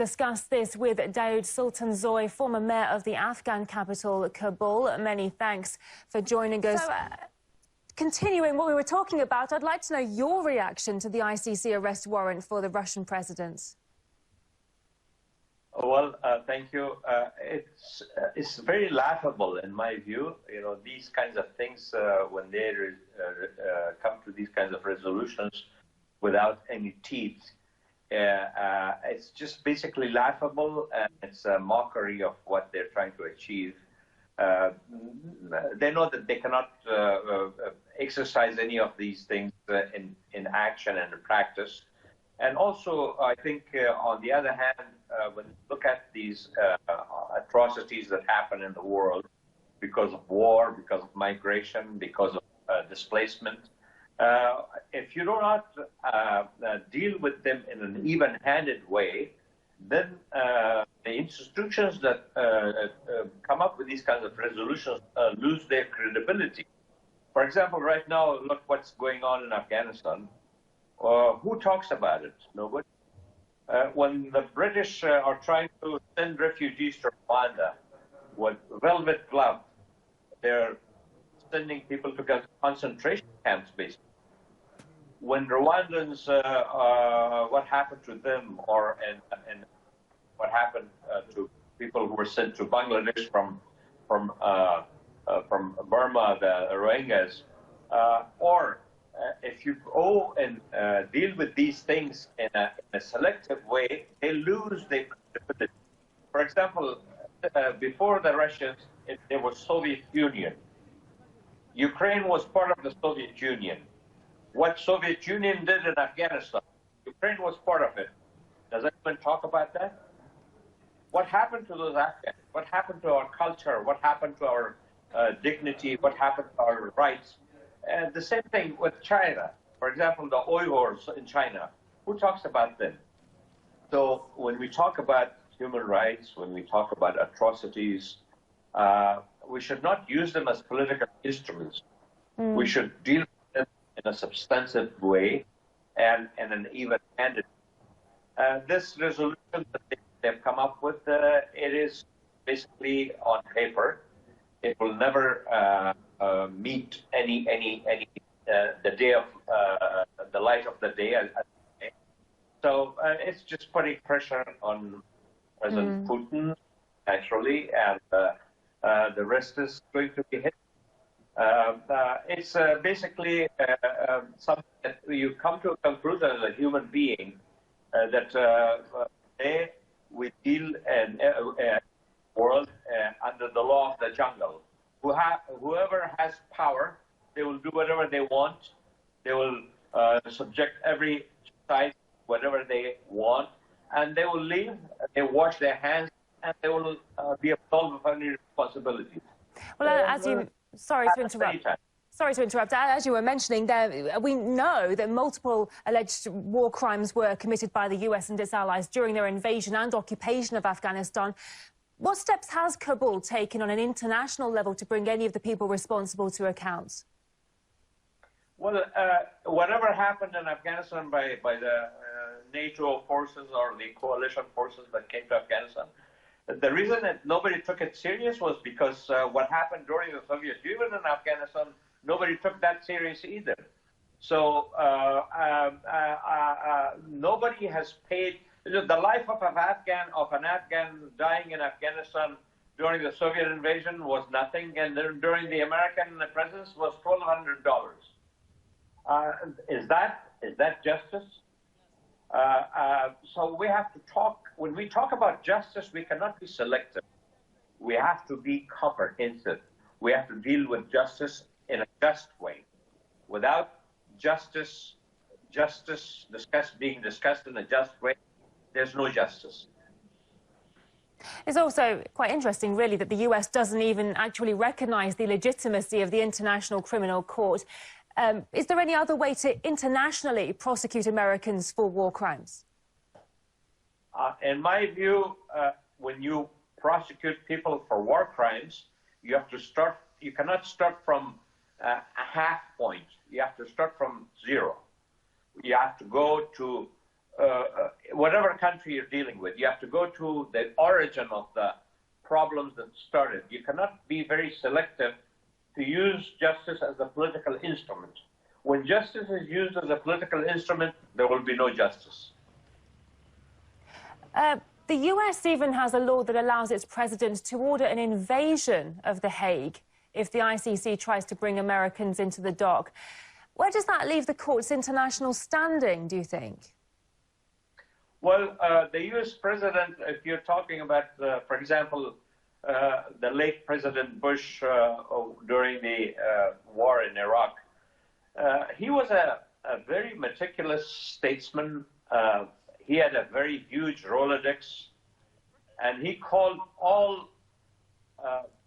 discuss this with Daoud Sultanzoy, former mayor of the Afghan capital, Kabul. Many thanks for joining us. So, continuing what we were talking about, I'd like to know your reaction to the ICC arrest warrant for the Russian president. Well, thank you. It's very laughable in my view. You know, these kinds of things when they come to these kinds of resolutions without any teeth. It's just basically laughable, and it's a mockery of what they're trying to achieve. They know that they cannot exercise any of these things in action and in practice. And also, I think, on the other hand, when you look at these atrocities that happen in the world because of war, because of migration, because of displacement, if you do not deal with them in an even-handed way, then the institutions that come up with these kinds of resolutions lose their credibility. For example, right now, look what's going on in Afghanistan. Who talks about it? Nobody. When the British are trying to send refugees to Rwanda with velvet gloves, they're sending people to concentration camps, basically. When Rwandans, what happened to them, and what happened to people who were sent to Bangladesh from Burma, the Rohingyas, or if you go and deal with these things in a selective way, they lose their credibility. For example, before the Russians, there was Soviet Union. Ukraine was part of the Soviet Union. What Soviet Union did in Afghanistan, Ukraine was part of it. Does anyone talk about that? What happened to those Afghans? What happened to our culture? What happened to our dignity? What happened to our rights? And the same thing with China. For example, the Uyghurs in China. Who talks about them? So when we talk about human rights, when we talk about atrocities, we should not use them as political instruments. We should deal with them in a substantive way and in an even-handed way. This resolution that they've come up with, it is basically on paper. It will never meet the day of the light of the day. So it's just putting pressure on President Putin, naturally, and the rest is going to be hit. It's basically something that you come to a conclusion as a human being that today we deal in a world under the law of the jungle. Whoever has power, they will do whatever they want. They will subject every side whatever they want, and they will leave. They wash their hands, and they will be absolved of any responsibility. Well, sorry to interrupt. As you were mentioning there, we know that multiple alleged war crimes were committed by the US and its allies during their invasion and occupation of Afghanistan. What steps has Kabul taken on an international level to bring any of the people responsible to account? Well, whatever happened in Afghanistan by the NATO forces or the coalition forces that came to Afghanistan, the reason that nobody took it serious was because what happened during the Soviet Union in Afghanistan, nobody took that serious either. So nobody has paid. The life of an Afghan dying in Afghanistan during the Soviet invasion was nothing, and during the American presence was $1,200. Is that justice? So we have to talk. When we talk about justice, we cannot be selective. We have to be comprehensive. We have to deal with justice in a just way. Without justice being discussed in a just way, there's no justice. It's also quite interesting, really, that the US doesn't even actually recognize the legitimacy of the International Criminal Court. Is there any other way to internationally prosecute Americans for war crimes? In my view, when you prosecute people for war crimes, you have to start. You cannot start from a half point. You have to start from zero. You have to go to whatever country you're dealing with, you have to go to the origin of the problems that started. You cannot be very selective to use justice as a political instrument. When justice is used as a political instrument, there will be no justice. The US even has a law that allows its president to order an invasion of The Hague if the ICC tries to bring Americans into the dock. Where does that leave the court's international standing, do you think? Well, the US president, if you're talking about, for example, the late President Bush during the war in Iraq, he was a very meticulous statesman. He had a very huge Rolodex, and he called all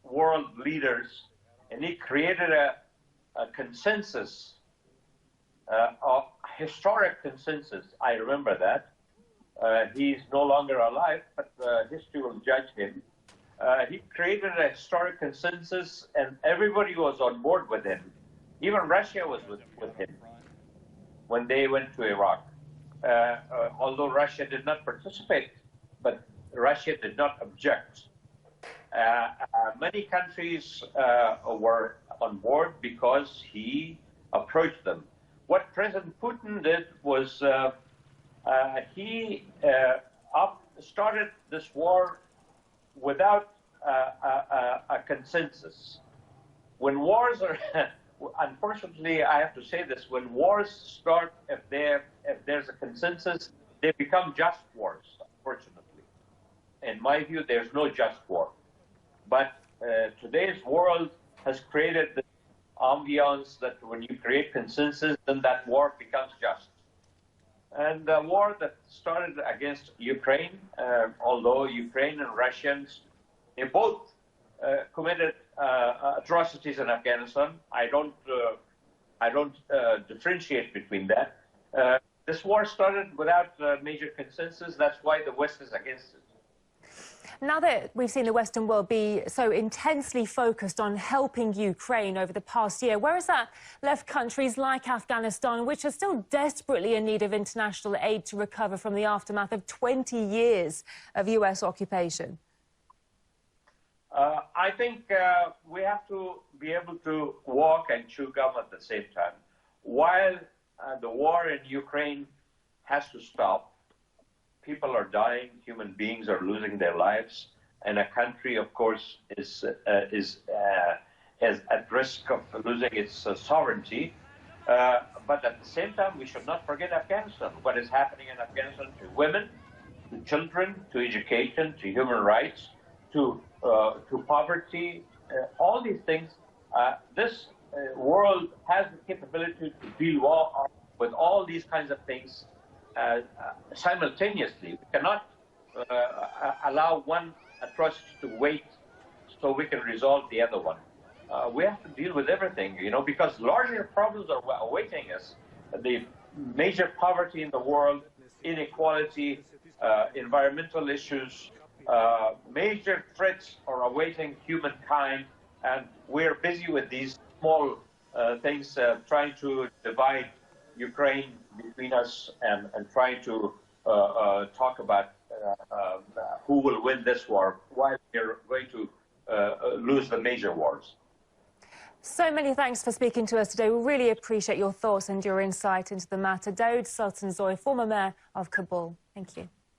world leaders, and he created a consensus, a historic consensus. I remember that. He's no longer alive, but history will judge him. He created a historic consensus, and everybody was on board with him. Even Russia was with him when they went to Iraq. Although Russia did not participate, but Russia did not object. Many countries were on board because he approached them. What President Putin did was he started this war without a consensus. When wars are, unfortunately, I have to say this, when wars start, if there's a consensus, they become just wars, unfortunately. In my view, there's no just war. But today's world has created this ambiance that when you create consensus, then that war becomes just. And the war that started against Ukraine, although Ukraine and Russians, they both committed atrocities in Afghanistan. I don't differentiate between that. This war started without major consensus. That's why the West is against it. Now that we've seen the Western world be so intensely focused on helping Ukraine over the past year, where has that left countries like Afghanistan, which are still desperately in need of international aid to recover from the aftermath of 20 years of US occupation? I think we have to be able to walk and chew gum at the same time. While the war in Ukraine has to stop, people are dying, human beings are losing their lives, and a country, of course, is at risk of losing its sovereignty. But at the same time, we should not forget Afghanistan. What is happening in Afghanistan to women, to children, to education, to human rights, to poverty, all these things. This world has the capability to deal well with all these kinds of things simultaneously. We cannot allow one atrocity to wait so we can resolve the other one. We have to deal with everything, you know, because larger problems are awaiting us. The major poverty in the world, inequality, environmental issues, major threats are awaiting humankind, and we're busy with these small things, trying to divide Ukraine between us and trying to talk about who will win this war, while we're going to lose the major wars. So many thanks for speaking to us today. We really appreciate your thoughts and your insight into the matter. Daoud Sultanzoy, former mayor of Kabul. Thank you.